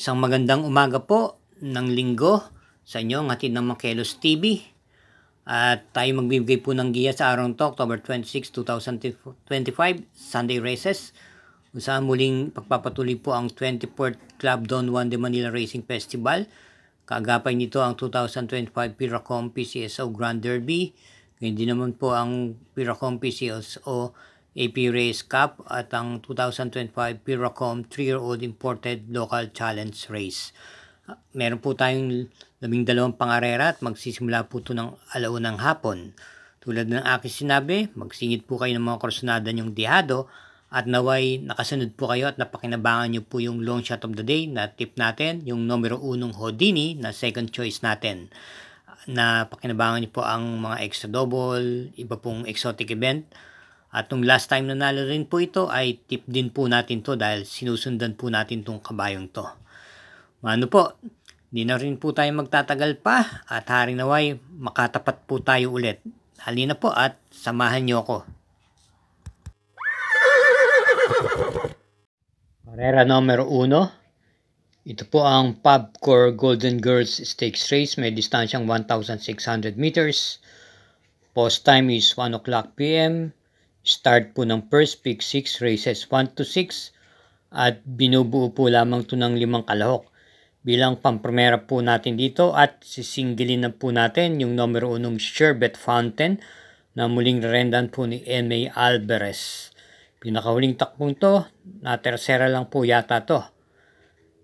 Isang magandang umaga po ng linggo sa inyo, ang hatid ng Makelos TV. At tayo magbibigay po ng giya sa araw to, October 26, 2025, Sunday Races. Kung saan muling pagpapatuloy po ang 24th Club Don Juan de Manila Racing Festival. Kaagapay nito ang 2025 Piracom PCSO Grand Derby. Hindi naman po ang Piracom PCSO AP Race Cup at ang 2025 Piracom 3-year-old Imported Local Challenge Race. Meron po tayong 12 pangarera at magsisimula po ito ng 1:00 hapon. Tulad ng aking sinabi, magsingit po kayo ng mga kursunada niyong dihado at naway nakasunod po kayo at napakinabangan niyo po yung long shot of the day na tip natin, yung numero 1 Houdini na second choice natin. Na pakinabangan niyo po ang mga extra double, iba pong exotic event. At nung last time nanalo rin po ito ay tip din po natin to dahil sinusundan po natin tong kabayong to. Ano po, di na rin po tayo magtatagal pa at haring naway makatapat po tayo ulit. Halina po at samahan niyo ako. Karera numero 1. Ito po ang Pubcor Golden Girls Stakes Race. May distansyang 1,600 meters. Post time is 1 o'clock p.m. Start po ng first pick 6 races 1 to 6 at binubuo po lamang ito ng 5 kalahok. Bilang pampremera po natin dito at sisingilin na po natin yung numero 1 Sherbet Fountain na muling rendan po ni M.A. Alvarez. Pinakahuling takbong to, na tersera lang po yata to.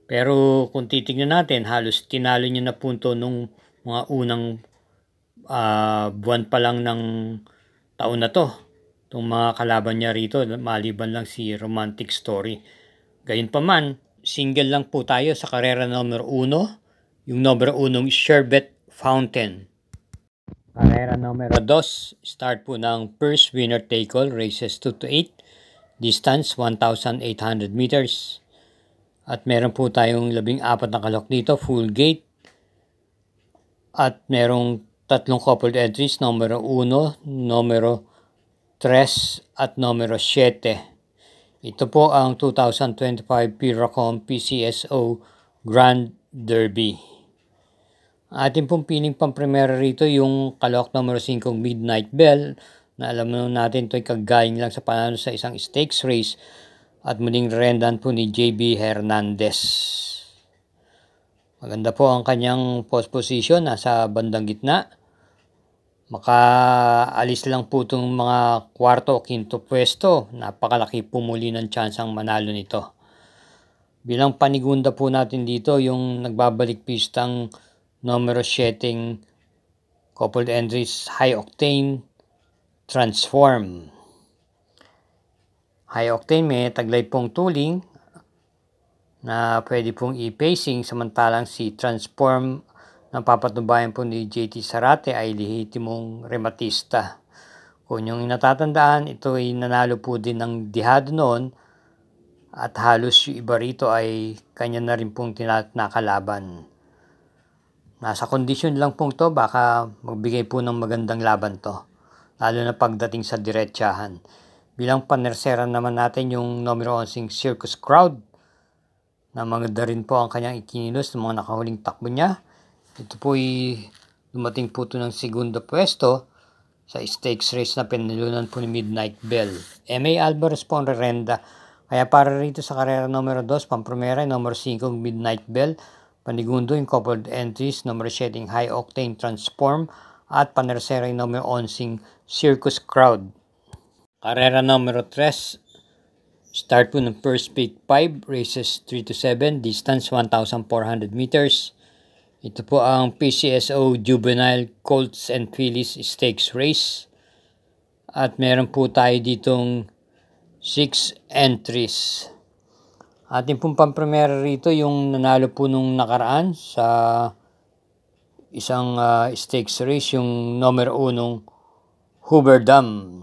Pero kung titignan natin, halos tinalo niya na po ito nung mga unang buwan pa lang ng taon na to. Itong mga kalaban niya rito, maliban lang si Romantic Story. Gayunpaman, single lang po tayo sa karera numero 1, yung numero 1 Sherbet Fountain. Karera numero 2, start po ng first winner take all, races 2 to 8, distance 1,800 meters. At meron po tayong 14 na kalahok dito, full gate. At merong 3 coupled entries, numero 1, numero 3 at numero 7. Ito po ang 2025 Piracom PCSO Grand Derby. Ating pong piling pampremera rito yung kalahok numero 5 Midnight Bell na alam natin ito ay kagaling lang sa panalo sa isang stakes race at muling rendan po ni JB Hernandez. Maganda po ang kanyang post position, nasa bandang gitna. Makaalis lang po itong mga kwarto o quinto pwesto. Napakalaki po muli ng tsansang manalo nito. Bilang panigunda po natin dito yung nagbabalik pistang numero 7 coupled entries High Octane Transform. High Octane may taglay pong tuling na pwede pong i-pacing, samantalang si Transform na papatubayan po ni JT Sarate ay lehitimong rematista. Kung yung natatandaan, ito ay nanalo po din ng dihado noon at halos yung iba rito ay kanya na rin pong nakalaban. Nasa kondisyon lang pong to, baka magbigay po ng magandang laban to, lalo na pagdating sa diretsahan. Bilang panersera naman natin yung numero 11 Circus Crowd na maganda rin po ang kanyang ikinilos ng mga nakahuling takbo niya. Ito po ay dumating po ito ng segundo pwesto sa stakes race na pinalunan po ni Midnight Bell. M.A. Alvarez po ang rerenda. Kaya para rito sa karera numero 2, pampremera, numero 5 Midnight Bell, panigundo yung coupled entries, numero 7 High Octane Transform at panersera yung numero 11 Circus Crowd. Karera numero 3, start po ng first pick 5, races 3 to 7, distance 1,400 meters. Ito po ang PCSO Juvenile Colts and Fillies Stakes Race. At meron po tayo ditong 6 entries. Ating pong pampremera rito yung nanalo po nung nakaraan sa isang stakes race, yung numero 1 Hoover Dam.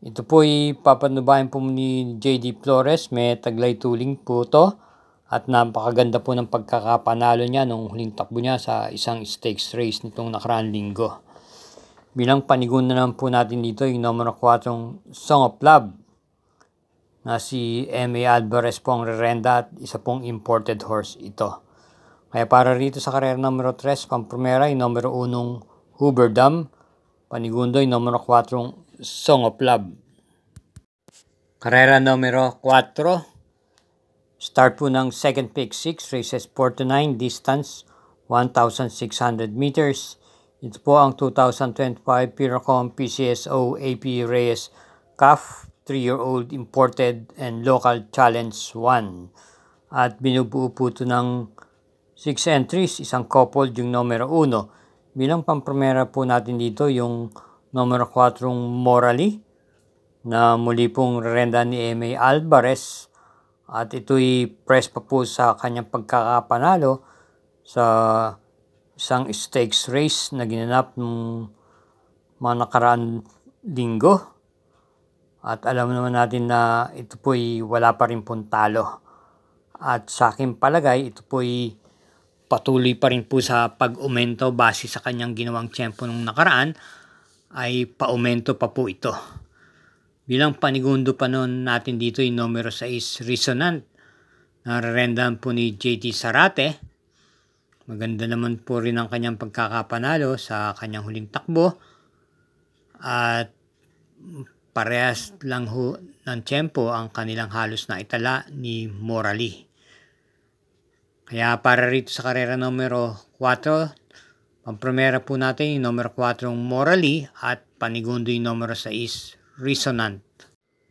Ito po ay papanubayan po ni JD Flores. May taglay tuling po to. At napakaganda po ng pagkakapanalo niya nung huling takbo niya sa isang stakes race nitong nakaraang linggo. Bilang panigunda naman po natin dito yung numero 4 Song of Love na si M.A. Alvarez po ang rerenda at isa pong imported horse ito. Kaya para rito sa karera numero 3, Pamprimera, yung numero 1 Hoover Dam, panigundo yung numero 4 Song of Love. Karera numero 4, start po ng second pick 6, races 4 to 9, distance 1,600 meters. Ito po ang 2025 Piracom PCSO AP Reyes Calf 3-year-old imported and local challenge 1. At binubuo po ito ng 6 entries, isang coupled yung numero 1. Bilang pamprimera po natin dito yung numero 4 Morally na muli pong rerenda ni M.A. Alvarez. At ito'y press pa po sa kanyang pagkakapanalo sa isang stakes race na ginanap nung mga nakaraan linggo. At alam naman natin na ito po'y wala pa rin pong talo. At sa aking palagay, ito po'y patuloy pa rin po sa pag-umento base sa kanyang ginawang tiyempo nung nakaraan, ay pa-umento pa po ito. Bilang panigundo pa noon natin dito yung numero 6, Resonant, na rerendahan po ni JT Zarate. Maganda naman po rin ang kanyang pagkakapanalo sa kanyang huling takbo. At parehas lang ho ng tiyempo ang kanilang halos na itala ni Morally. Kaya para rito sa karera numero 4, pamprimera po natin yung numero 4 Morally at panigundo yung numero 6 Resonant.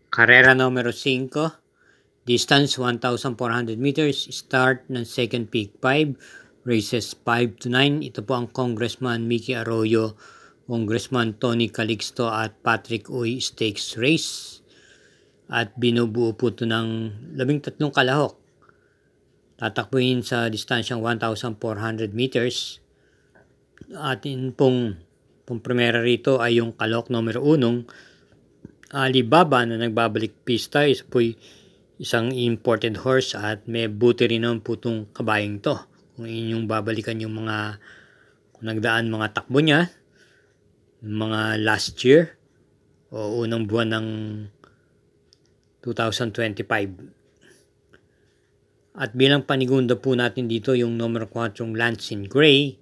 Karera numero 5, distance 1,400 meters, start ng second peak 5, races 5 to 9. Ito po ang Congressman Mickey Arroyo, Congressman Tony Calixto at Patrick Uy Stakes Race. At binubuo po ito ng 13 kalahok. Tatakbuhin sa distansyang 1,400 meters. At yun pong primera rito ay yung kalahok numero 1, Alibaba, na nagbabalik pista. Isa po'y isang imported horse at may buti rin naman po itong kabayang to. Kung inyong babalikan yung mga kung nagdaan mga takbo niya, mga last year o unang buwan ng 2025. At bilang panigunda po natin dito yung numero 4 Lansing Gray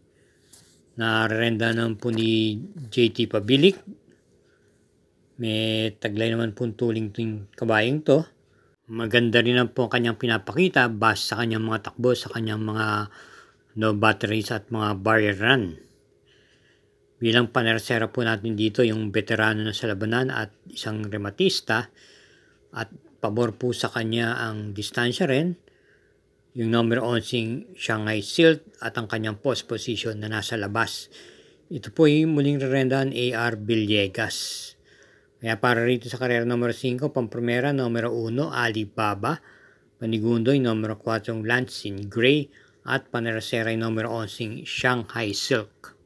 na rerenda naman po ni JT Pabilik. May taglay naman po tuling yung kabayang to. Maganda rin naman po kanyang pinapakita base sa kanyang mga takbo, sa kanyang mga no batteries at mga barrier run. Bilang panersera po natin dito yung veterano na sa labanan at isang rematista, at pabor po sa kanya ang distansya rin, yung numero 11 Shanghai Silk at ang kanyang post position na nasa labas. Ito po yung muling rerendahan AR Villegas. Kaya para rito sa karera numero 5, pamprimera numero 1 Alibaba, panigundo yung numero 4 Lansing Gray at panersera yung numero 11 Shanghai Silk.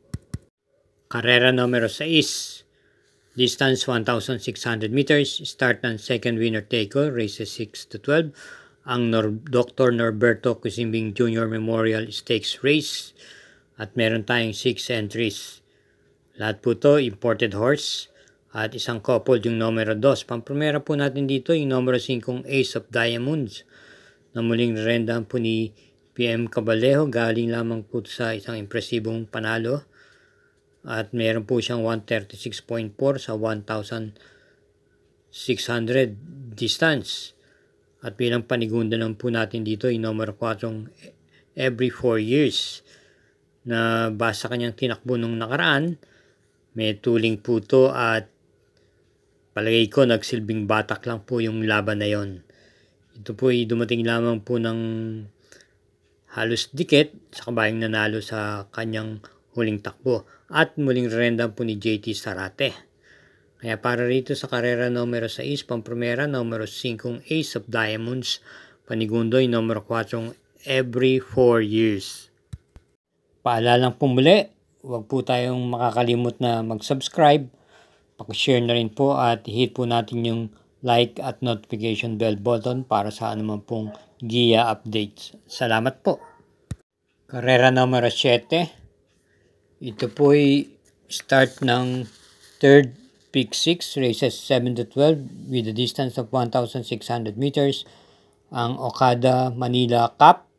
Karera numero 6, distance 1,600 meters, start ng second winner take all, races 6 to 12, ang Dr. Norberto Cusimbing Jr. Memorial Stakes Race, at meron tayong 6 entries. Lahat po to imported horse at isang couple yung numero 2. Pamprimera po natin dito yung numero 5 Ace of Diamonds na muling rendahan po ni PM Cabalejo, galing lamang po sa isang impresibong panalo. At meron po siyang 136.4 sa 1,600 distance. At bilang panigunda naman po natin dito yung numero 4 Every 4 Years na basa kanyang tinakbo nung nakaraan. May tuling po to at palagay ko nagsilbing batak lang po yung laban na yon. Ito po ay dumating lamang po ng halos dikit sa kabayang nanalo sa kanyang huling takbo. At muling rerenda po ni JT Zarate. Kaya para rito sa karera numero 6, pamprimera numero 5 Ace of Diamonds, panigundo yung numero 4 Every 4 Years. Paalalang po muli, huwag po tayong makakalimot na mag-subscribe, pag-share na rin po at hit po natin yung like at notification bell button para sa anuman pong GIA updates. Salamat po. Karera numero 7. Ito po ay start ng third Pick 6, races 7 to 12 with a distance of 1,600 meters. Ang Okada Manila Cup.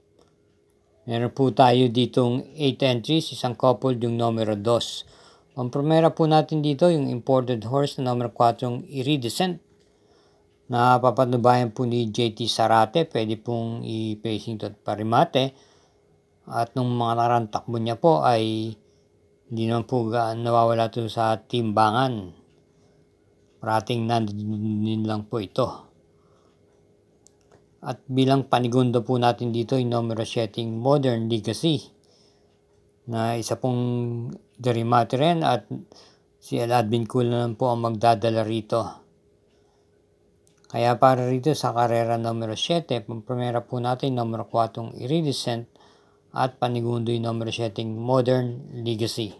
Meron po tayo ditong 8 entries, isang couple yung numero 2. Ang primera po natin dito yung imported horse na numero 4, Iridescent. Na papatnubayan po ni JT Sarate, pwede pong i-pacing to at parimate. At nung mga nakarang takbo niya po ay hindi naman po nawawala to sa timbangan. Parating nandun lang po ito. At bilang panigundo po natin dito yung numero 7 Modern Legacy na isa pong derimate rin at si Aladvin Cool na lang po ang magdadala rito. Kaya para rito sa karera numero 7, pampremera po natin numero 4 Iridescent at panigundo yung numero 7 Modern Legacy.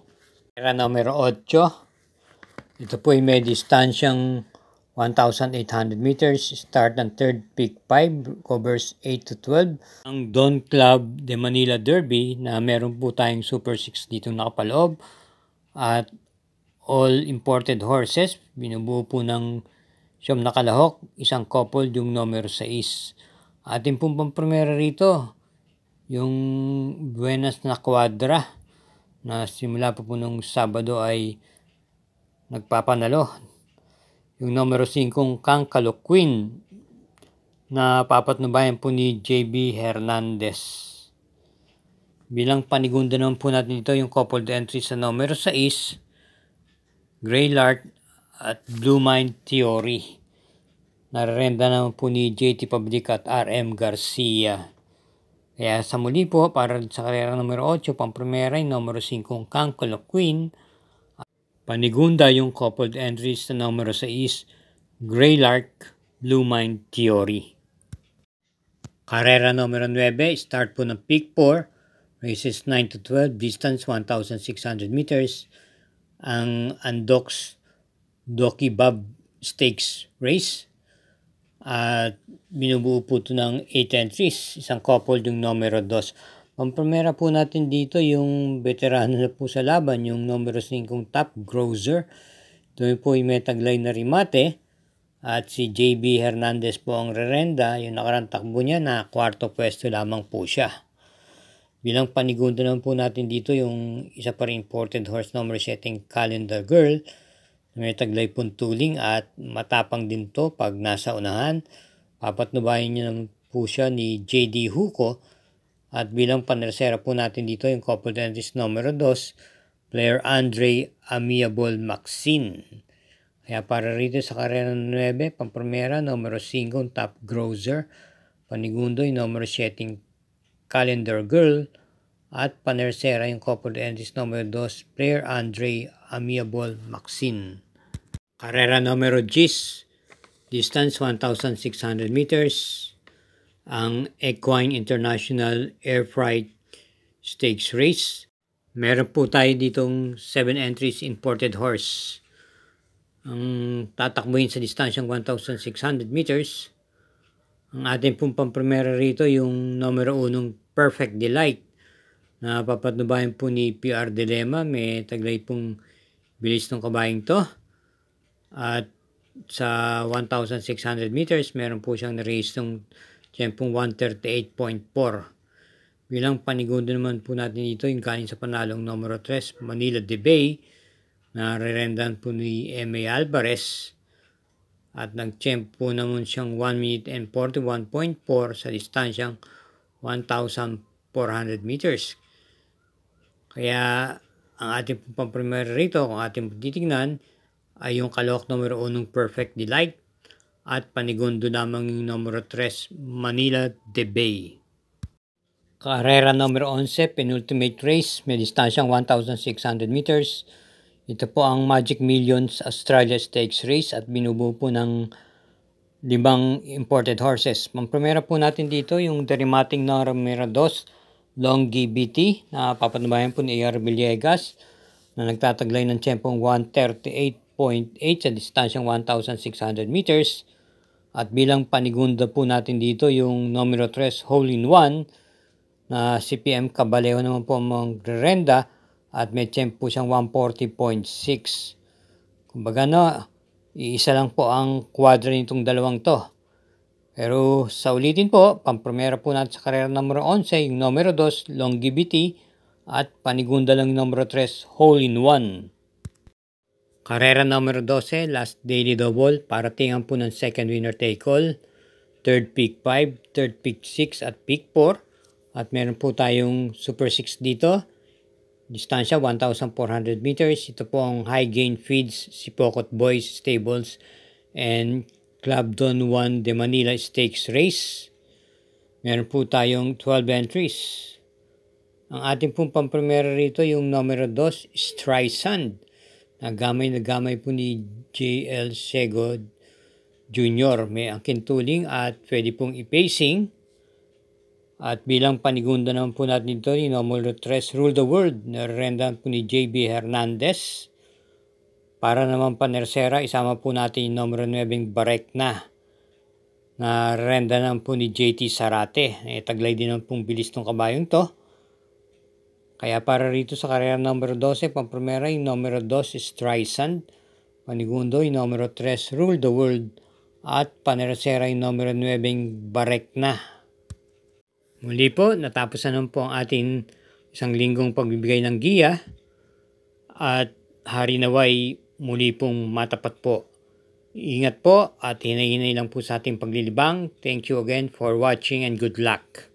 Karera numero 8, ito po ay may distansyang 1,800 meters, start ng third pick 5, covers 8 to 12. Ang Don Club de Manila Derby na meron po tayong Super 6 dito nakapaloob at all imported horses, binubuo po ng siyam na kalahok, isang couple yung numero 6. Ating pong pampremera rito, yung Buenas na Quadra na simula po nung Sabado ay nagpapanalo. Yung numero 5 Kankalo Queen na papatnubayan po ni JB Hernandez. Bilang panigunda naman po natin ito yung coupled entry sa numero 6 Graylark at Blue Mind Theory. Narerenda naman po ni JT Public at RM Garcia. Kaya sa muli po, para sa karera numero 8, pampremera yung numero 5 Kankalo Queen. Panigunda yung coupled entries sa numero 6 Graylark, Blue Mind Theory. Karera numero 9, start po ng pick 4, races 9 to 12, distance 1,600 meters. Ang Andox Doki Bob Stakes Race. At binubuo po ito ng 8 entries, isang couple yung numero 2. Pampremera po natin dito yung veterano na po sa laban, yung numero 5 Top Grocer. Ito po yung may taglay na rimate. At si JB Hernandez po ang rerenda, yung nakarang takbo niya na kwarto pwesto lamang po siya. Bilang panigundo naman po natin dito yung isa pa rin imported horse number 7 Calendar Girl. May taglay pong tuling at matapang din to pag nasa unahan. Papatnubayan niya naman po siya ni JD Huco. At bilang panersera po natin dito yung couple entries numero 2, player Andre Amiable Maxine. Kaya para rito sa karera 9, pampremera numero 5 Top Grocer, panigundo yung numero 7 Calendar Girl, at panersera yung couple entries numero 2, player Andre Amiable Maxine. Karera numero 10, distance 1,600 meters. Ang Equine International Air Freight Stakes Race. Meron po tayo ditong 7 entries imported horse. Ang tatakbuhin sa distansyang 1,600 meters. Ang ating pong pampremera rito yung numero 1 Perfect Delight na papatnubayan po ni PR Dilemma. May taglay pong bilis ng kabayang to. At sa 1,600 meters, meron po siyang na-race ng tiyempong 138.4. Bilang panigundo naman po natin dito yung galing sa panalong numero 3, Manila de Bay, na rerendan po ni M.A. Alvarez. At nag-tiyempo naman siyang 1 minute and 41.4 sa distansyang 1,400 meters. Kaya ang ating pampremera rito, kung ating titignan, ay yung kalahok numero 1 Perfect Delight at panigundo lamang yung numero 3 Manila de Bay. Karera numero 11, penultimate race, may distansyang 1,600 meters. Ito po ang Magic Millions Australia Stakes Race at binubuo po ng 5 imported horses. Pampremera po natin dito yung derimating numero 2, Longevity, na papatnubayan po ni A.R. Villegas na nagtataglay ng tiyempong 138.8 sa distansyang 1,600 meters. At bilang panigunda po natin dito yung numero 3 Hole in One na si PM Caballero naman po ang magrerenda at may tiyempo siyang 140.6. Kumbaga iisa lang po ang kwadra nitong dalawang to. Pero sa ulitin po, pampremera po natin sa karera numero 11, yung numero 2, longevity, at panigunda lang yung numero 3, hole in 1. Karera numero 12, last daily double, paratingan po ng second winner take all, third pick 5, third pick 6, at pick 4. At meron po tayong super 6 dito. Distansya 1,400 meters. Ito po ang High Gain Feeds, Sipokot Boys Stables, and Club Don Juan de Manila Stakes Race. Meron po tayong 12 entries. Ang ating pong pampremera rito yung numero 2, Streisand. Nagamay po ni J.L. Sego Jr. May angkin tuling at pwede pong i-pacing. At bilang panigunda naman po natin dito, yung numero 3, Rule the World, narendan po ni J.B. Hernandez. Para naman panersera, isama po natin yung numero 9, Barek na rendan po ni J.T. Sarate. Taglay din ang pong bilis ng kabayong to. Kaya para rito sa karera numero 12, pampremera yung numero 2, Streisand. Panigundo yung numero 3, Rule the World. At panersera yung numero 9, Barek na. Muli po, natapos na naman po ang ating isang linggong pagbibigay ng giya at hari naway muli pong matapat po. Ingat po at hinay-hinay lang po sa ating paglilibang. Thank you again for watching and good luck.